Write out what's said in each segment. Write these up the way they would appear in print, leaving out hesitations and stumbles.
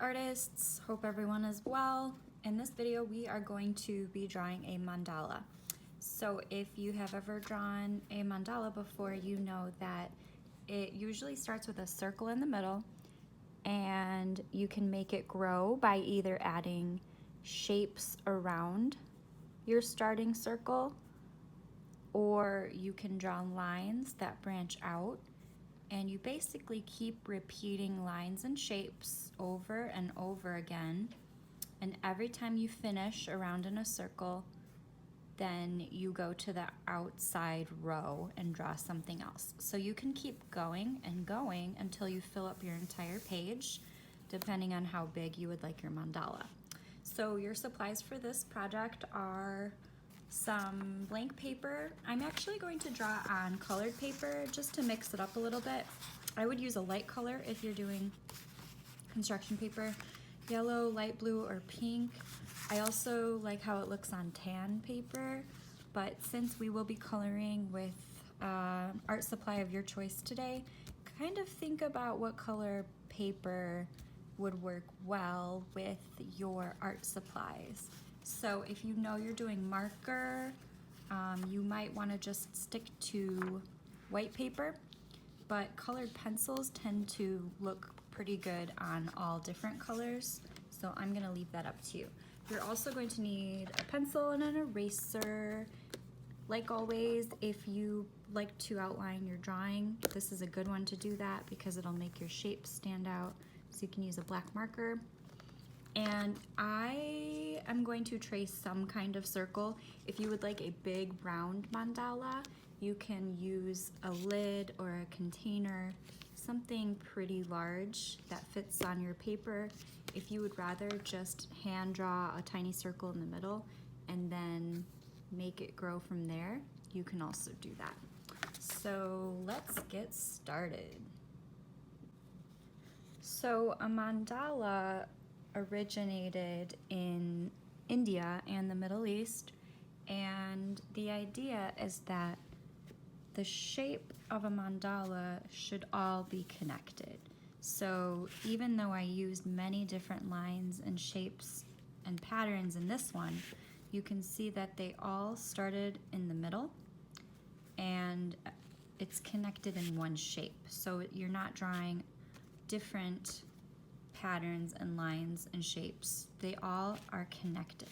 artists, hope everyone is well. In this video we are going to be drawing a mandala. So if you have ever drawn a mandala before, you know that it usually starts with a circle in the middle, and you can make it grow by either adding shapes around your starting circle, or you can draw lines that branch out, and you basically keep repeating lines and shapes over and over again. And every time you finish around in a circle, then you go to the outside row and draw something else. So you can keep going and going until you fill up your entire page, depending on how big you would like your mandala. So your supplies for this project are some blank paper. I'm actually going to draw on colored paper just to mix it up a little bit. I would use a light color if you're doing construction paper, yellow, light blue, or pink. I also like how it looks on tan paper, but since we will be coloring with art supply of your choice today, kind of think about what color paper would work well with your art supplies. So if you know you're doing marker, you might want to just stick to white paper, but colored pencils tend to look pretty good on all different colors, so I'm going to leave that up to you. You're also going to need a pencil and an eraser. Like always, if you like to outline your drawing, this is a good one to do that because it'll make your shapes stand out. So you can use a black marker. And I am going to trace some kind of circle. If you would like a big round mandala, you can use a lid or a container, something pretty large that fits on your paper. If you would rather just hand draw a tiny circle in the middle and then make it grow from there, you can also do that. So let's get started. So a mandala originated in India and the Middle East, and the idea is that the shape of a mandala should all be connected. So even though I used many different lines and shapes and patterns in this one, you can see that they all started in the middle and it's connected in one shape. So you're not drawing different patterns and lines and shapes. They all are connected.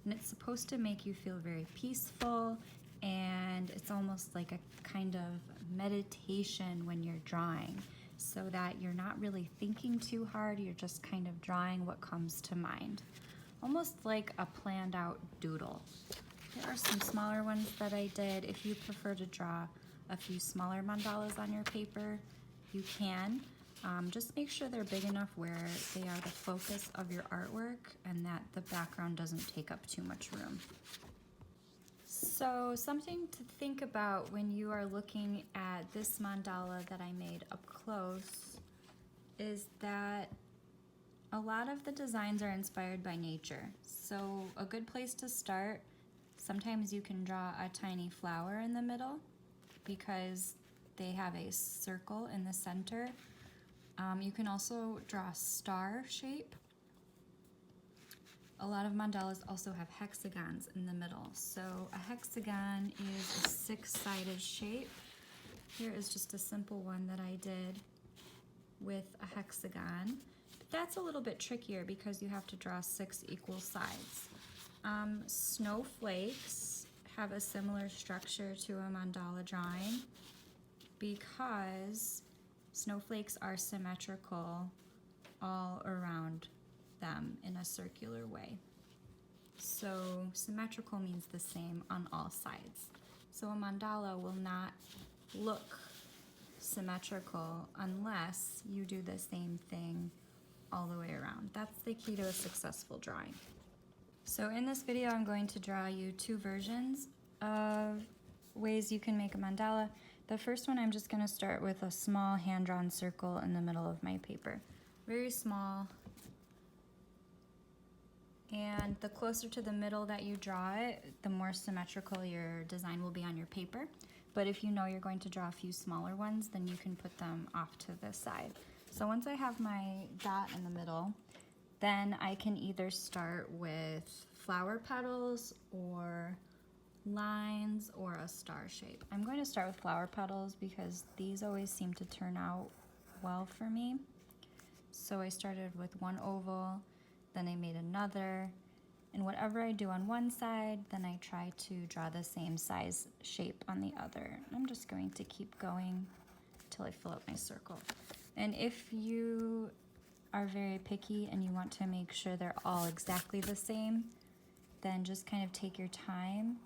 And it's supposed to make you feel very peaceful, and it's almost like a kind of meditation when you're drawing, so that you're not really thinking too hard, you're just kind of drawing what comes to mind. Almost like a planned out doodle. There are some smaller ones that I did. If you prefer to draw a few smaller mandalas on your paper, you can. Just make sure they're big enough where they are the focus of your artwork and that the background doesn't take up too much room. So something to think about when you are looking at this mandala that I made up close is that a lot of the designs are inspired by nature. So a good place to start, sometimes you can draw a tiny flower in the middle because they have a circle in the center. You can also draw a star shape. A lot of mandalas also have hexagons in the middle. So a hexagon is a six-sided shape. Here is just a simple one that I did with a hexagon. But that's a little bit trickier because you have to draw 6 equal sides. Snowflakes have a similar structure to a mandala drawing because snowflakes are symmetrical all around them in a circular way. So symmetrical means the same on all sides. So a mandala will not look symmetrical unless you do the same thing all the way around. That's the key to a successful drawing. So in this video, I'm going to draw you 2 versions of ways you can make a mandala. The first one, I'm just going to start with a small hand-drawn circle in the middle of my paper. Very small. And the closer to the middle that you draw it, the more symmetrical your design will be on your paper. But if you know you're going to draw a few smaller ones, then you can put them off to the side. So once I have my dot in the middle, then I can either start with flower petals or lines or a star shape. I'm going to start with flower petals because these always seem to turn out well for me. So I started with one oval, then I made another, and whatever I do on one side, then I try to draw the same size shape on the other. I'm just going to keep going till I fill up my circle. And if you are very picky and you want to make sure they're all exactly the same, then just kind of take your time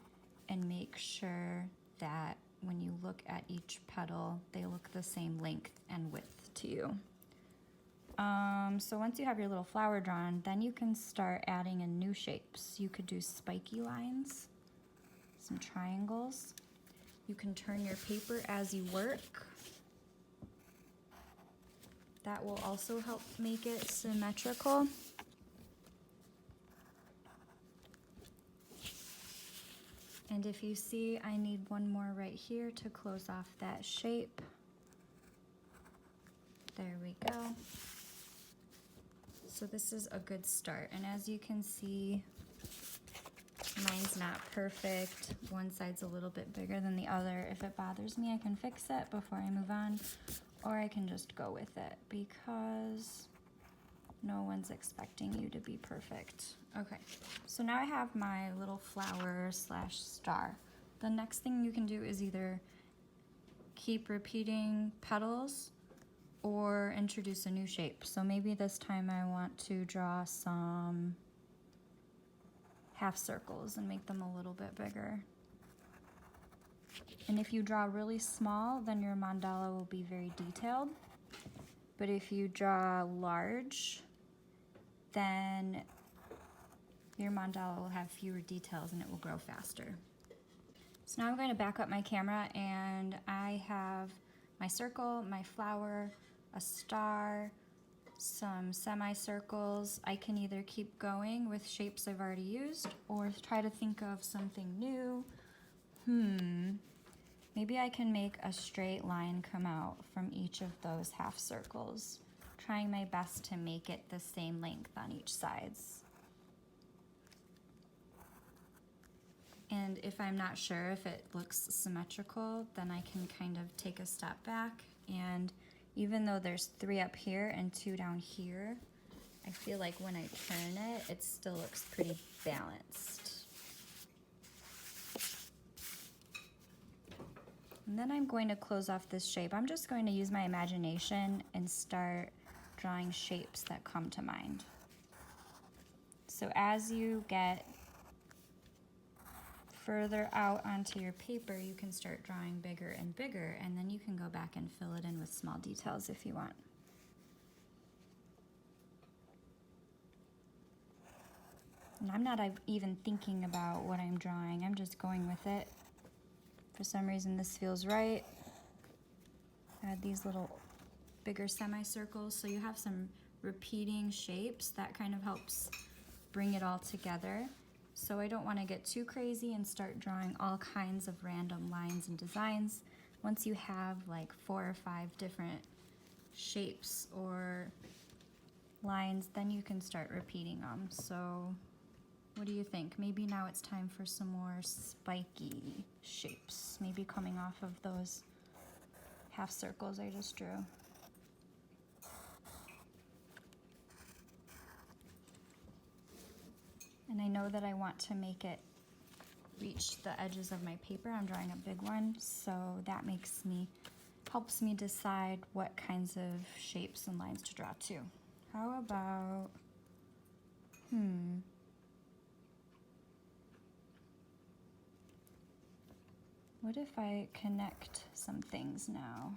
and make sure that when you look at each petal, they look the same length and width to you. So once you have your little flower drawn, then you can start adding in new shapes. You could do spiky lines, some triangles. You can turn your paper as you work. That will also help make it symmetrical. And if you see, I need one more right here to close off that shape. There we go. So this is a good start. And as you can see, mine's not perfect. One side's a little bit bigger than the other. If it bothers me, I can fix it before I move on, or I can just go with it because no one's expecting you to be perfect. Okay, so now I have my little flower slash star. The next thing you can do is either keep repeating petals or introduce a new shape. So maybe this time I want to draw some half circles and make them a little bit bigger. And if you draw really small, then your mandala will be very detailed. But if you draw large, then your mandala will have fewer details and it will grow faster. So now I'm going to back up my camera and I have my circle, my flower, a star, some semicircles. I can either keep going with shapes I've already used or try to think of something new. Maybe I can make a straight line come out from each of those half circles, trying my best to make it the same length on each sides. And if I'm not sure if it looks symmetrical, then I can kind of take a step back, and even though there's 3 up here and 2 down here, I feel like when I turn it, it still looks pretty balanced. And then I'm going to close off this shape. I'm just going to use my imagination and start drawing shapes that come to mind. So as you get further out onto your paper, you can start drawing bigger and bigger, and then you can go back and fill it in with small details if you want. And I'm not even thinking about what I'm drawing, I'm just going with it. For some reason this feels right. Add these little bigger semicircles so you have some repeating shapes. That kind of helps bring it all together. So I don't want to get too crazy and start drawing all kinds of random lines and designs. Once you have like 4 or 5 different shapes or lines, then you can start repeating them. So what do you think? Maybe now it's time for some more spiky shapes, maybe coming off of those half circles I just drew. And I know that I want to make it reach the edges of my paper. I'm drawing a big one, so that helps me decide what kinds of shapes and lines to draw too. How about, what if I connect some things now?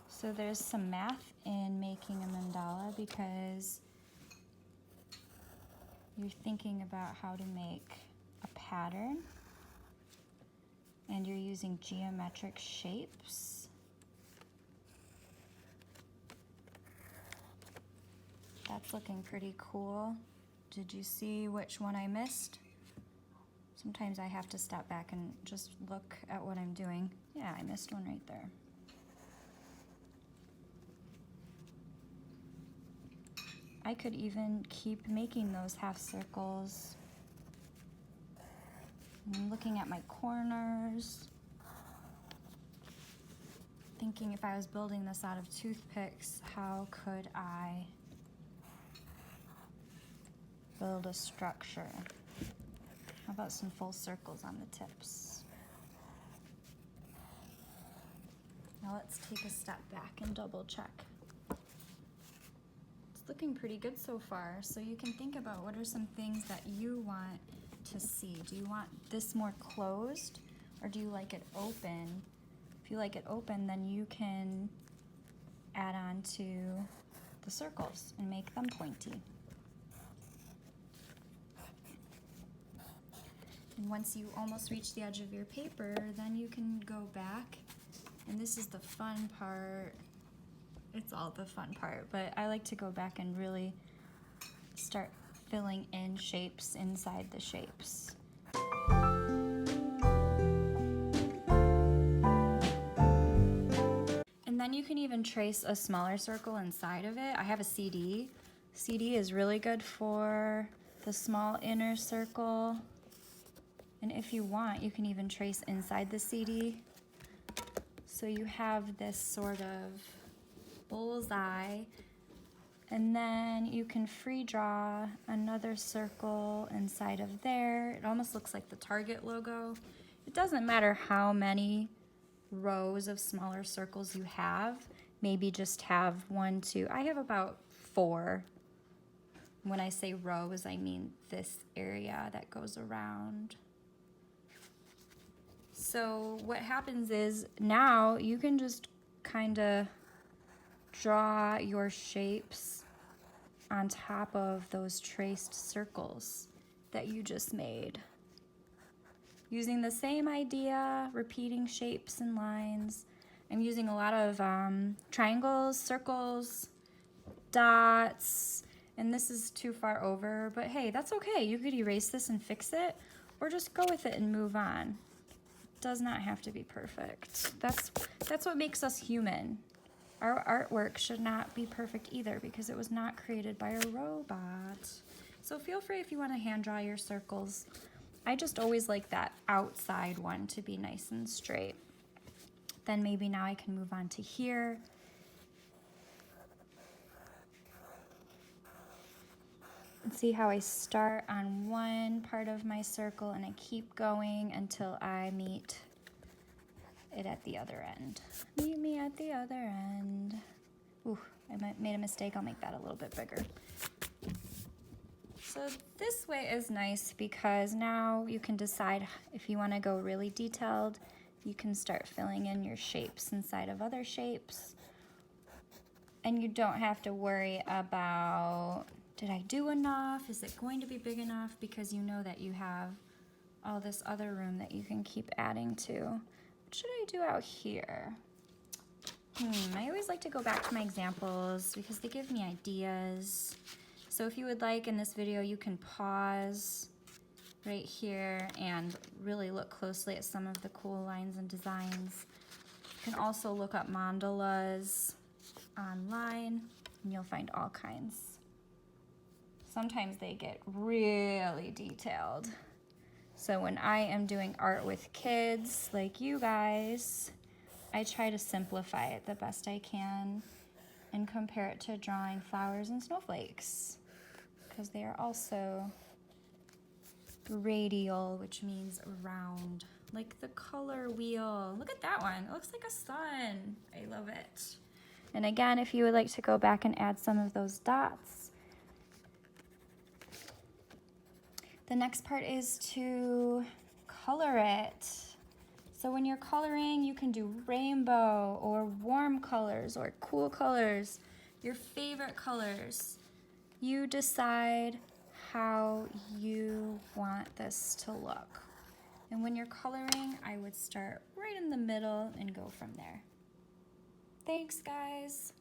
So there's some math in making a mandala because you're thinking about how to make a pattern and you're using geometric shapes. That's looking pretty cool. Did you see which one I missed? Sometimes I have to step back and just look at what I'm doing. Yeah, I missed one right there. I could even keep making those half circles. I'm looking at my corners, thinking if I was building this out of toothpicks, how could I build a structure? How about some full circles on the tips? Now let's take a step back and double check. It's looking pretty good so far, so you can think about what are some things that you want to see. Do you want this more closed, or do you like it open? If you like it open, then you can add on to the circles and make them pointy. And once you almost reach the edge of your paper, then you can go back, and this is the fun part. It's all the fun part, but I like to go back and really start filling in shapes inside the shapes. And then you can even trace a smaller circle inside of it. I have a CD. CD is really good for the small inner circle. And if you want, you can even trace inside the CD. So you have this sort of bullseye, and then you can free draw another circle inside of there. It almost looks like the Target logo. It doesn't matter how many rows of smaller circles you have. Maybe just have 1, 2. I have about 4. When I say rows, I mean this area that goes around. So what happens is now you can just kind of draw your shapes on top of those traced circles that you just made. Using the same idea, repeating shapes and lines. I'm using a lot of triangles, circles, dots, and this is too far over, but hey, that's okay. You could erase this and fix it, or just go with it and move on. It does not have to be perfect. That's what makes us human. Our artwork should not be perfect either, because it was not created by a robot. So feel free if you want to hand draw your circles. I just always like that outside one to be nice and straight. Then maybe now I can move on to here. And see how I start on one part of my circle and I keep going until I meet it at the other end. Meet me at the other end. Ooh, I made a mistake. I'll make that a little bit bigger. So this way is nice because now you can decide if you want to go really detailed. You can start filling in your shapes inside of other shapes. And you don't have to worry about, did I do enough? Is it going to be big enough? Because you know that you have all this other room that you can keep adding to. What should I do out here? I always like to go back to my examples because they give me ideas. So if you would like in this video, you can pause right here and really look closely at some of the cool lines and designs. You can also look up mandalas online and you'll find all kinds. Sometimes they get really detailed. So when I am doing art with kids like you guys, I try to simplify it the best I can and compare it to drawing flowers and snowflakes, because they are also radial, which means round, like the color wheel. Look at that one. It looks like a sun. I love it. And again, if you would like to go back and add some of those dots, the next part is to color it. So when you're coloring, you can do rainbow or warm colors or cool colors, your favorite colors. You decide how you want this to look. And when you're coloring, I would start right in the middle and go from there. Thanks, guys.